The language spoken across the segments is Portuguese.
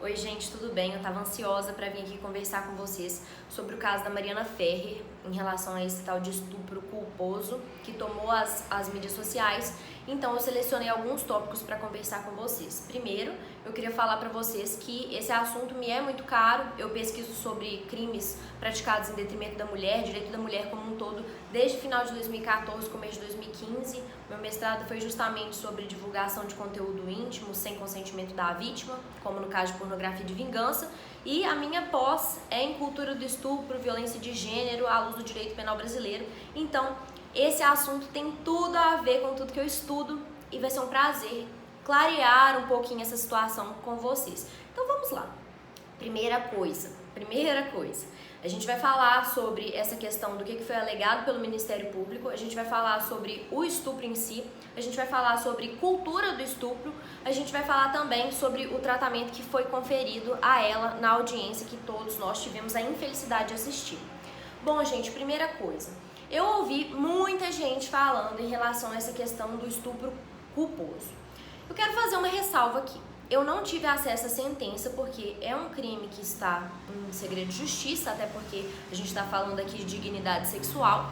Oi gente, tudo bem? Eu tava ansiosa pra vir aqui conversar com vocês sobre o caso da Mariana Ferrer em relação a esse tal de estupro culposo que tomou as mídias sociais. Então eu selecionei alguns tópicos para conversar com vocês. Primeiro, eu queria falar para vocês que esse assunto me é muito caro. Eu pesquiso sobre crimes praticados em detrimento da mulher, direito da mulher como um todo, desde o final de 2014, começo de 2015. Meu mestrado foi justamente sobre divulgação de conteúdo íntimo sem consentimento da vítima, como no caso de pornografia de vingança. E a minha pós é em cultura do estupro, violência de gênero, à luz do direito penal brasileiro. Então, esse assunto tem tudo a ver com tudo que eu estudo e vai ser um prazer clarear um pouquinho essa situação com vocês. Então vamos lá. Primeira coisa, a gente vai falar sobre essa questão do que foi alegado pelo Ministério Público, a gente vai falar sobre o estupro em si, a gente vai falar sobre cultura do estupro, a gente vai falar também sobre o tratamento que foi conferido a ela na audiência que todos nós tivemos a infelicidade de assistir. Bom, gente, primeira coisa, eu ouvi muita gente falando em relação a essa questão do estupro culposo. Eu quero fazer uma ressalva aqui. Eu não tive acesso à sentença porque é um crime que está em segredo de justiça, até porque a gente está falando aqui de dignidade sexual.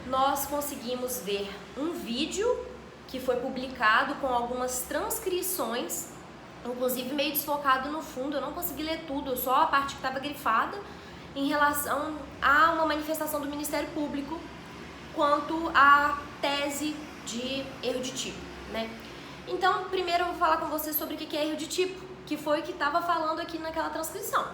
Nós conseguimos ver um vídeo que foi publicado com algumas transcrições, inclusive meio desfocado no fundo, eu não consegui ler tudo, só a parte que estava grifada, em relação a uma manifestação do Ministério Público quanto à tese de erro de tipo, né? Então, primeiro eu vou falar com vocês sobre o que é erro de tipo, que foi o que estava falando aqui naquela transcrição.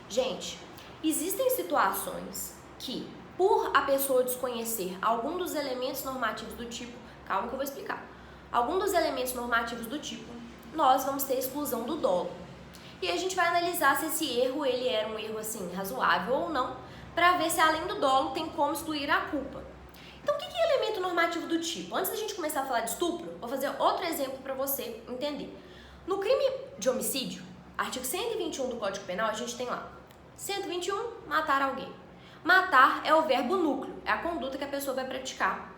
Gente, existem situações que, por a pessoa desconhecer algum dos elementos normativos do tipo, calma que eu vou explicar, algum dos elementos normativos do tipo, nós vamos ter exclusão do dolo. E a gente vai analisar se esse erro, ele era um erro assim, razoável ou não, para ver se além do dolo tem como excluir a culpa. Então, o que é elemento normativo do tipo? Antes da gente começar a falar de estupro, vou fazer outro exemplo para você entender. No crime de homicídio, artigo 121 do Código Penal, a gente tem lá 121, matar alguém. Matar é o verbo núcleo, é a conduta que a pessoa vai praticar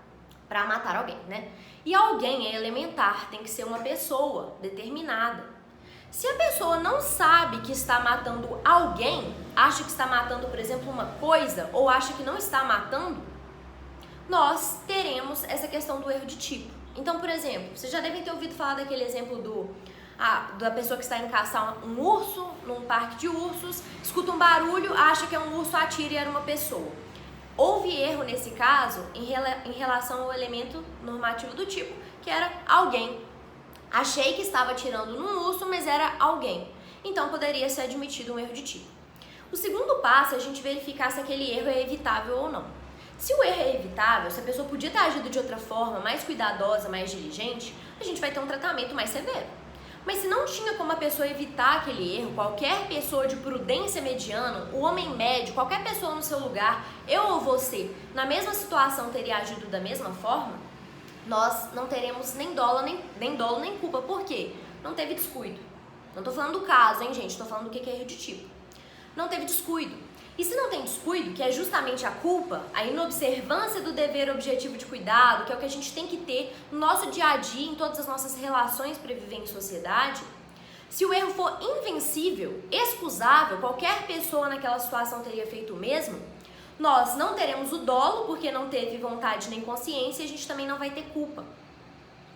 para matar alguém, né? E alguém é elementar, tem que ser uma pessoa determinada. Se a pessoa não sabe que está matando alguém, acha que está matando, por exemplo, uma coisa, ou acha que não está matando, nós teremos essa questão do erro de tipo. Então, por exemplo, vocês já devem ter ouvido falar daquele exemplo da pessoa que está indo caçar um urso num parque de ursos, escuta um barulho, acha que é um urso, atira e era uma pessoa. Houve erro nesse caso em relação ao elemento normativo do tipo, que era alguém. Achei que estava atirando num urso, mas era alguém. Então, poderia ser admitido um erro de tipo. O segundo passo é a gente verificar se aquele erro é evitável ou não. Se o erro é evitável, se a pessoa podia ter agido de outra forma, mais cuidadosa, mais diligente, a gente vai ter um tratamento mais severo. Mas se não tinha como a pessoa evitar aquele erro, qualquer pessoa de prudência mediana, o homem médio, qualquer pessoa no seu lugar, eu ou você, na mesma situação teria agido da mesma forma, nós não teremos nem dolo nem culpa. Por quê? Não teve descuido. Não tô falando do caso, hein, gente? Tô falando do que é erro de tipo. Não teve descuido. E se não tem descuido, que é justamente a culpa, a inobservância do dever objetivo de cuidado, que é o que a gente tem que ter no nosso dia a dia, em todas as nossas relações para viver em sociedade, se o erro for invencível, excusável, qualquer pessoa naquela situação teria feito o mesmo, nós não teremos o dolo, porque não teve vontade nem consciência, e a gente também não vai ter culpa,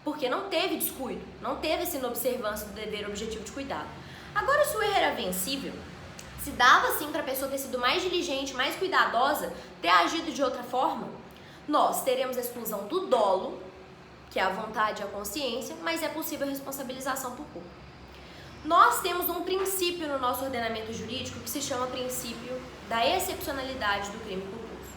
porque não teve descuido, não teve essa inobservância do dever objetivo de cuidado. Agora, se o erro era vencível, se dava sim para a pessoa ter sido mais diligente, mais cuidadosa, ter agido de outra forma, nós teremos a exclusão do dolo, que é a vontade e a consciência, mas é possível a responsabilização por culpa. Nós temos um princípio no nosso ordenamento jurídico que se chama princípio da excepcionalidade do crime culposo.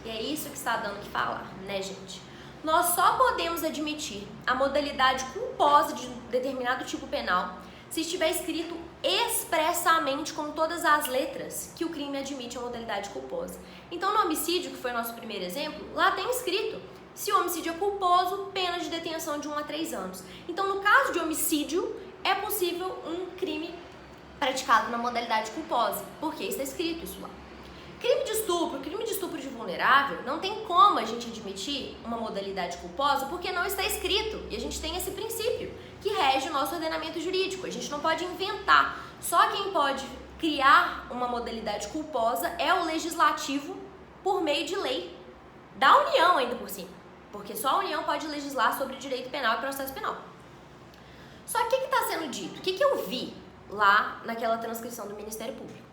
E é isso que está dando o que falar, né, gente? Nós só podemos admitir a modalidade culposa de determinado tipo penal se estiver escrito expressamente com todas as letras que o crime admite a modalidade culposa. Então, no homicídio, que foi o nosso primeiro exemplo, lá tem escrito: se o homicídio é culposo, pena de detenção de 1 a 3 anos. Então, no caso de homicídio, é possível um crime praticado na modalidade culposa, porque está escrito isso lá. Crime de estupro de vulnerável, não tem como a gente admitir uma modalidade culposa porque não está escrito. E a gente tem esse princípio que rege o nosso ordenamento jurídico. A gente não pode inventar Só quem pode criar uma modalidade culposa é o legislativo por meio de lei da União ainda por cima, porque só a União pode legislar sobre direito penal e processo penal. Só que o que está sendo dito? O que eu vi lá naquela transcrição do Ministério Público?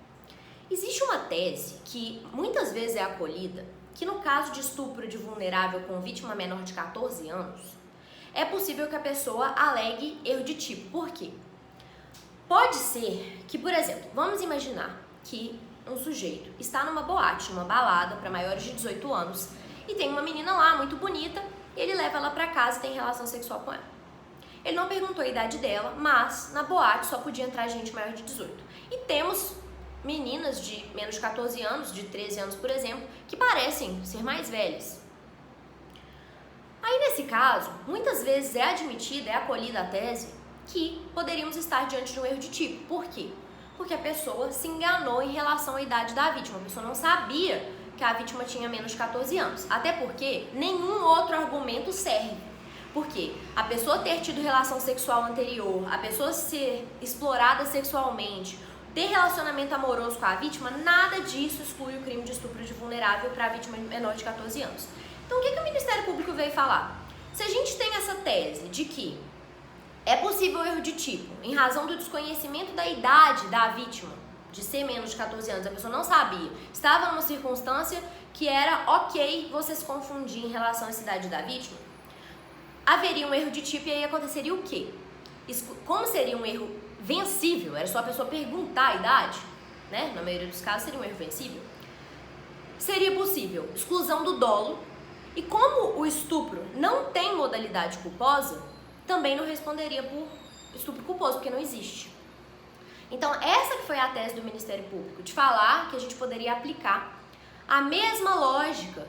Existe uma tese que muitas vezes é acolhida, que no caso de estupro de vulnerável com vítima menor de 14 anos, é possível que a pessoa alegue erro de tipo. Por quê? Pode ser que, por exemplo, vamos imaginar que um sujeito está numa boate, numa balada para maiores de 18 anos e tem uma menina lá muito bonita e ele leva ela para casa e tem relação sexual com ela. Ele não perguntou a idade dela, mas na boate só podia entrar gente maior de 18. E temos meninas de menos de 14 anos, de 13 anos, por exemplo, que parecem ser mais velhas. Aí, nesse caso, muitas vezes é admitida, é acolhida a tese que poderíamos estar diante de um erro de tipo. Por quê? Porque a pessoa se enganou em relação à idade da vítima. A pessoa não sabia que a vítima tinha menos de 14 anos. Até porque nenhum outro argumento serve. Porque a pessoa ter tido relação sexual anterior, a pessoa ser explorada sexualmente, ter relacionamento amoroso com a vítima, nada disso exclui o crime de estupro de vulnerável para a vítima menor de 14 anos. Então, o que o Ministério Público veio falar? Se a gente tem essa tese de que é possível erro de tipo, em razão do desconhecimento da idade da vítima, de ser menos de 14 anos, a pessoa não sabia, estava numa circunstância que era ok você se confundir em relação à idade da vítima, haveria um erro de tipo e aí aconteceria o quê? Como seria um erro vencível, era só a pessoa perguntar a idade, né? Na maioria dos casos seria um erro vencível. Seria possível exclusão do dolo e como o estupro não tem modalidade culposa, também não responderia por estupro culposo, porque não existe. Então, essa que foi a tese do Ministério Público, de falar que a gente poderia aplicar a mesma lógica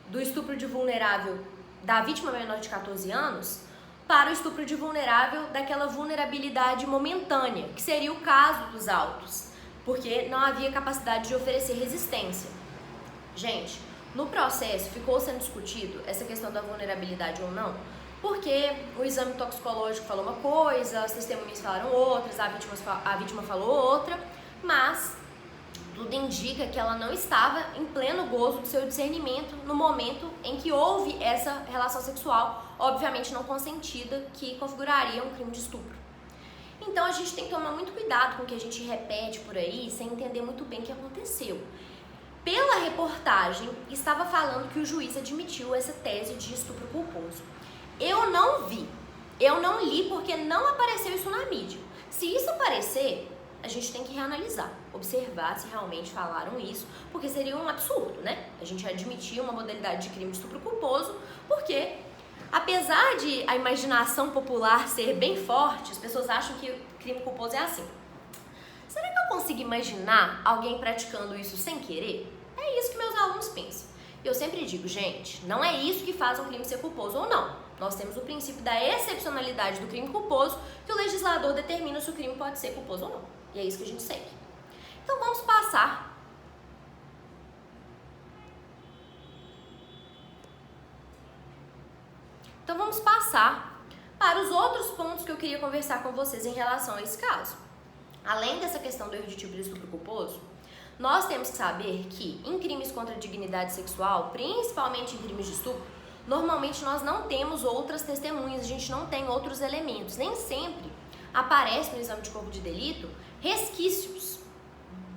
do estupro de vulnerável da vítima menor de 14 anos para o estupro de vulnerável daquela vulnerabilidade momentânea, que seria o caso dos autos, porque não havia capacidade de oferecer resistência. Gente, no processo ficou sendo discutido essa questão da vulnerabilidade ou não, porque o exame toxicológico falou uma coisa, as testemunhas falaram outras, a vítima falou outra, mas tudo indica que ela não estava em pleno gozo do seu discernimento no momento em que houve essa relação sexual, obviamente não consentida, que configuraria um crime de estupro. Então a gente tem que tomar muito cuidado com o que a gente repete por aí, sem entender muito bem o que aconteceu. Pela reportagem, estava falando que o juiz admitiu essa tese de estupro culposo. Eu não vi, eu não li porque não apareceu isso na mídia. Se isso aparecer, a gente tem que reanalisar, observar se realmente falaram isso, porque seria um absurdo, né? A gente admitir uma modalidade de crime de estupro culposo, porque apesar de a imaginação popular ser bem forte, as pessoas acham que o crime culposo é assim. Será que eu consigo imaginar alguém praticando isso sem querer? É isso que meus alunos pensam. Eu sempre digo, gente, não é isso que faz um crime ser culposo ou não. Nós temos o princípio da excepcionalidade do crime culposo, que o legislador determina se o crime pode ser culposo ou não. E é isso que a gente segue. Então vamos passar para os outros pontos que eu queria conversar com vocês em relação a esse caso. Além dessa questão do erro de tipo de estupro culposo, nós temos que saber que em crimes contra a dignidade sexual, principalmente em crimes de estupro, normalmente nós não temos outras testemunhas, a gente não tem outros elementos. Nem sempre aparece no exame de corpo de delito resquícios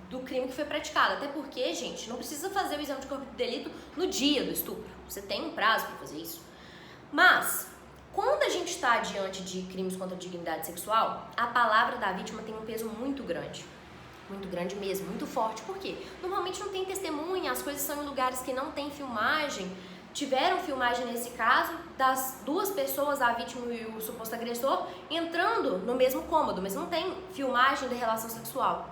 do crime que foi praticado. Até porque, gente, não precisa fazer o exame de corpo de delito no dia do estupro. Você tem um prazo para fazer isso. Mas, quando a gente está diante de crimes contra a dignidade sexual, a palavra da vítima tem um peso muito grande. Muito grande mesmo, muito forte. Por quê? Normalmente não tem testemunha, as coisas são em lugares que não tem filmagem. Tiveram filmagem nesse caso das duas pessoas, a vítima e o suposto agressor, entrando no mesmo cômodo, mas não tem filmagem da relação sexual.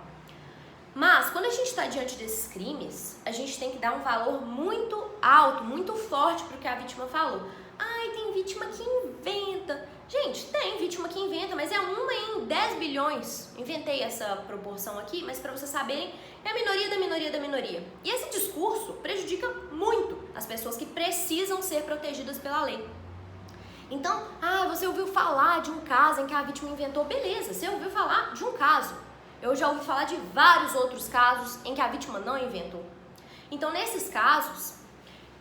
Mas, quando a gente está diante desses crimes, a gente tem que dar um valor muito alto, muito forte para o que a vítima falou. Ai, tem vítima que inventa. Gente, tem vítima que inventa, mas é uma em 10 bilhões. Inventei essa proporção aqui, mas para vocês saberem, é a minoria da minoria da minoria. E esse discurso prejudica muito as pessoas que precisam ser protegidas pela lei. Então, você ouviu falar de um caso em que a vítima inventou. Beleza, você ouviu falar de um caso. Eu já ouvi falar de vários outros casos em que a vítima não inventou. Então, nesses casos,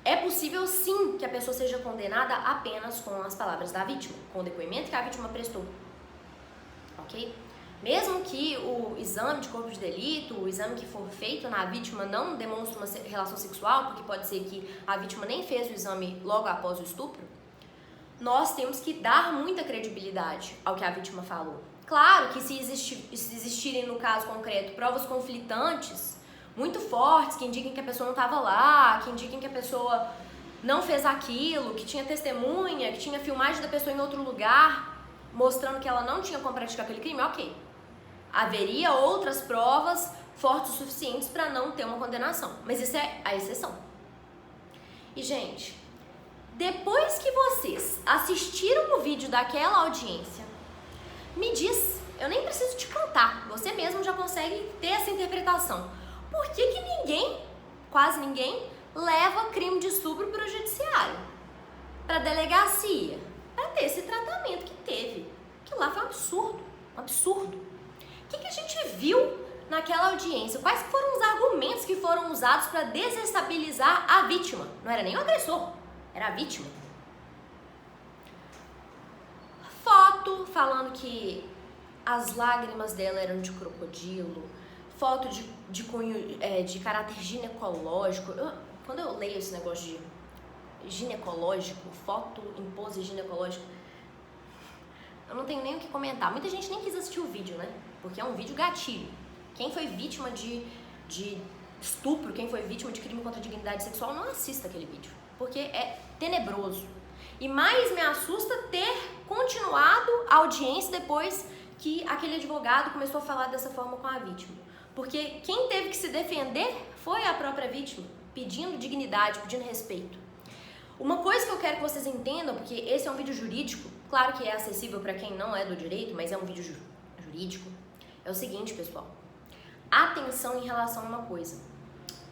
é possível sim que a pessoa seja condenada apenas com as palavras da vítima, com o depoimento que a vítima prestou. Ok? Mesmo que o exame de corpo de delito, o exame que for feito na vítima não demonstre uma relação sexual, porque pode ser que a vítima nem fez o exame logo após o estupro, nós temos que dar muita credibilidade ao que a vítima falou. Claro que se existirem, no caso concreto, provas conflitantes, muito fortes, que indiquem que a pessoa não estava lá, que indiquem que a pessoa não fez aquilo, que tinha testemunha, que tinha filmagem da pessoa em outro lugar, mostrando que ela não tinha como praticar aquele crime, ok. Haveria outras provas fortes o suficientes para não ter uma condenação, mas isso é a exceção. E, gente, depois que vocês assistiram o vídeo daquela audiência, me diz, eu nem preciso te contar, você mesmo já consegue ter essa interpretação. Por que que ninguém, quase ninguém, leva crime de estupro para o judiciário, para a delegacia, para ter esse tratamento que teve? Que lá foi um absurdo, um absurdo. O que a gente viu naquela audiência? Quais foram os argumentos que foram usados para desestabilizar a vítima? Não era nem o agressor, era a vítima. Foto falando que as lágrimas dela eram de crocodilo, foto de cunho, de caráter ginecológico. Quando eu leio esse negócio de ginecológico, foto em pose ginecológica, eu não tenho nem o que comentar. Muita gente nem quis assistir o vídeo, né? Porque é um vídeo gatilho. Quem foi vítima de estupro, quem foi vítima de crime contra a dignidade sexual, não assista aquele vídeo, porque é tenebroso. E mais me assusta ter continuado a audiência depois que aquele advogado começou a falar dessa forma com a vítima. Porque quem teve que se defender foi a própria vítima, pedindo dignidade, pedindo respeito. Uma coisa que eu quero que vocês entendam, porque esse é um vídeo jurídico, claro que é acessível para quem não é do direito, mas é um vídeo jurídico, é o seguinte, pessoal. Atenção em relação a uma coisa.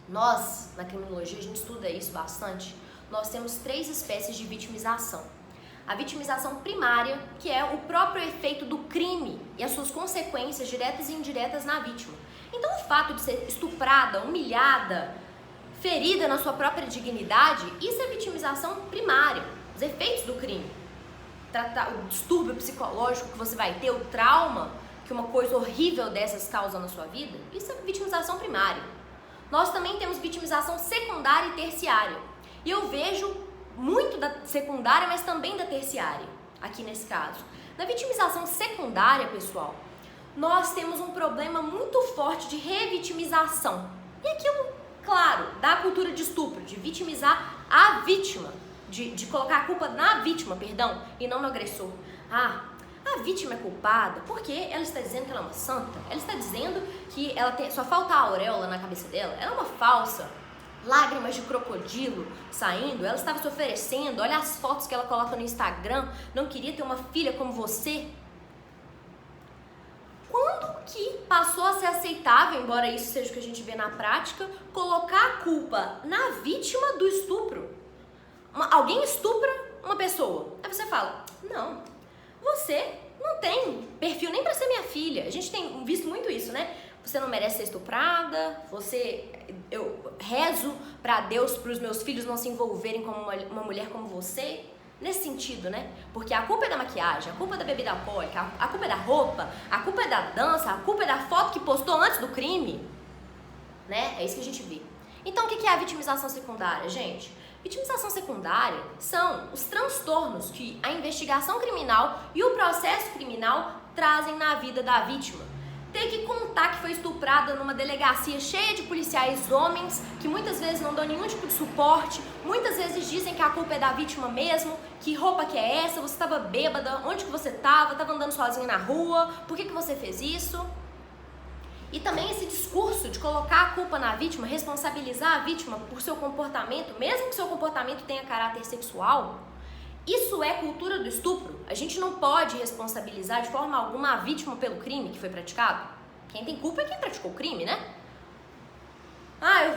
Nós, na criminologia, a gente estuda isso bastante. Nós temos 3 espécies de vitimização. A vitimização primária, que é o próprio efeito do crime e as suas consequências diretas e indiretas na vítima. Então, o fato de ser estuprada, humilhada, ferida na sua própria dignidade, isso é vitimização primária, os efeitos do crime. O distúrbio psicológico que você vai ter, o trauma que uma coisa horrível dessas causa na sua vida, isso é vitimização primária. Nós também temos vitimização secundária e terciária. E eu vejo muito da secundária, mas também da terciária, aqui nesse caso. Na vitimização secundária, pessoal, nós temos um problema muito forte de revitimização. E aquilo, claro, da cultura de estupro, de vitimizar a vítima, de colocar a culpa na vítima, perdão, e não no agressor. A vítima é culpada porque ela está dizendo que ela é uma santa, ela está dizendo que ela tem, só falta a auréola na cabeça dela, ela é uma falsa. Lágrimas de crocodilo saindo, ela estava se oferecendo, olha as fotos que ela coloca no Instagram, não queria ter uma filha como você. Quando que passou a ser aceitável, embora isso seja o que a gente vê na prática, colocar a culpa na vítima do estupro? Alguém estupra uma pessoa, aí você fala, não, você não tem perfil nem para ser minha filha. A gente tem visto muito isso, né? Você não merece ser estuprada, eu rezo para Deus, para os meus filhos não se envolverem com uma mulher como você. Nesse sentido, né? Porque a culpa é da maquiagem, a culpa é da bebida alcoólica, a culpa é da roupa, a culpa é da dança, a culpa é da foto que postou antes do crime, né? É isso que a gente vê. Então, o que é a vitimização secundária, gente? Vitimização secundária são os transtornos que a investigação criminal e o processo criminal trazem na vida da vítima. Ter que contar que foi estuprada numa delegacia cheia de policiais homens, que muitas vezes não dão nenhum tipo de suporte, muitas vezes dizem que a culpa é da vítima mesmo, que roupa que é essa, você estava bêbada, onde que você estava andando sozinha na rua, por que você fez isso? E também esse discurso de colocar a culpa na vítima, responsabilizar a vítima por seu comportamento, mesmo que seu comportamento tenha caráter sexual, isso é cultura do estupro. A gente não pode responsabilizar de forma alguma a vítima pelo crime que foi praticado. Quem tem culpa é quem praticou o crime, né?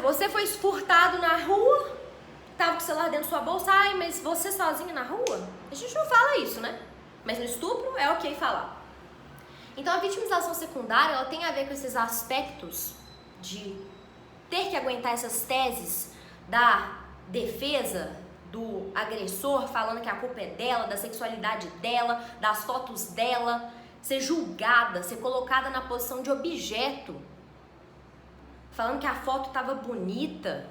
Você foi furtado na rua, tava com o celular dentro da sua bolsa, mas você sozinha na rua? A gente não fala isso, né? Mas no estupro é ok falar. Então a vitimização secundária, ela tem a ver com esses aspectos de ter que aguentar essas teses da defesa do agressor, falando que a culpa é dela, da sexualidade dela, das fotos dela, ser julgada, ser colocada na posição de objeto, falando que a foto estava bonita.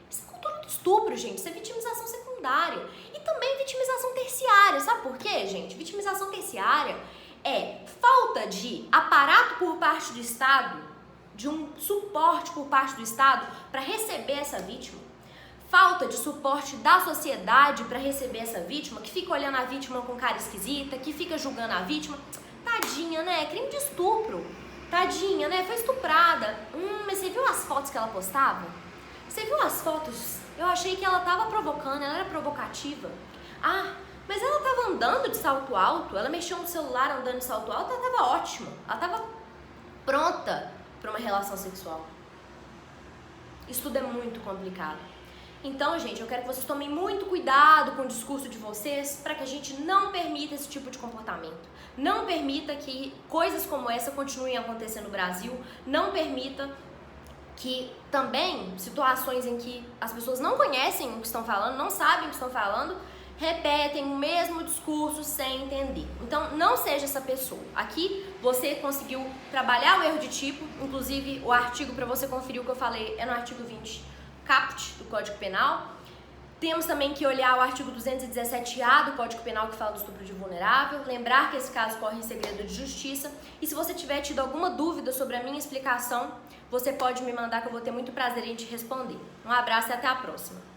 Isso é cultura do estupro, gente. Isso é vitimização secundária. E também vitimização terciária. Sabe por quê, gente? Vitimização terciária é falta de aparato por parte do Estado, de um suporte por parte do Estado para receber essa vítima. Falta de suporte da sociedade para receber essa vítima, que fica olhando a vítima com cara esquisita, que fica julgando a vítima. Tadinha, né? Crime de estupro. Tadinha, né? Foi estuprada. Mas você viu as fotos que ela postava? Você viu as fotos? Eu achei que ela tava provocando, ela era provocativa. Ah, mas ela tava andando de salto alto, ela mexeu no celular andando de salto alto, ela tava ótima. Ela tava pronta para uma relação sexual. Isso tudo é muito complicado. Então, gente, eu quero que vocês tomem muito cuidado com o discurso de vocês para que a gente não permita esse tipo de comportamento. Não permita que coisas como essa continuem acontecendo no Brasil. Não permita que também situações em que as pessoas não conhecem o que estão falando, não sabem o que estão falando, repetem o mesmo discurso sem entender. Então, não seja essa pessoa. Aqui você conseguiu trabalhar o erro de tipo, inclusive o artigo para você conferir o que eu falei é no artigo 20 caput do Código Penal. Temos também que olhar o artigo 217A do Código Penal, que fala do estupro de vulnerável, lembrar que esse caso corre em segredo de justiça, e se você tiver tido alguma dúvida sobre a minha explicação, você pode me mandar que eu vou ter muito prazer em te responder. Um abraço e até a próxima!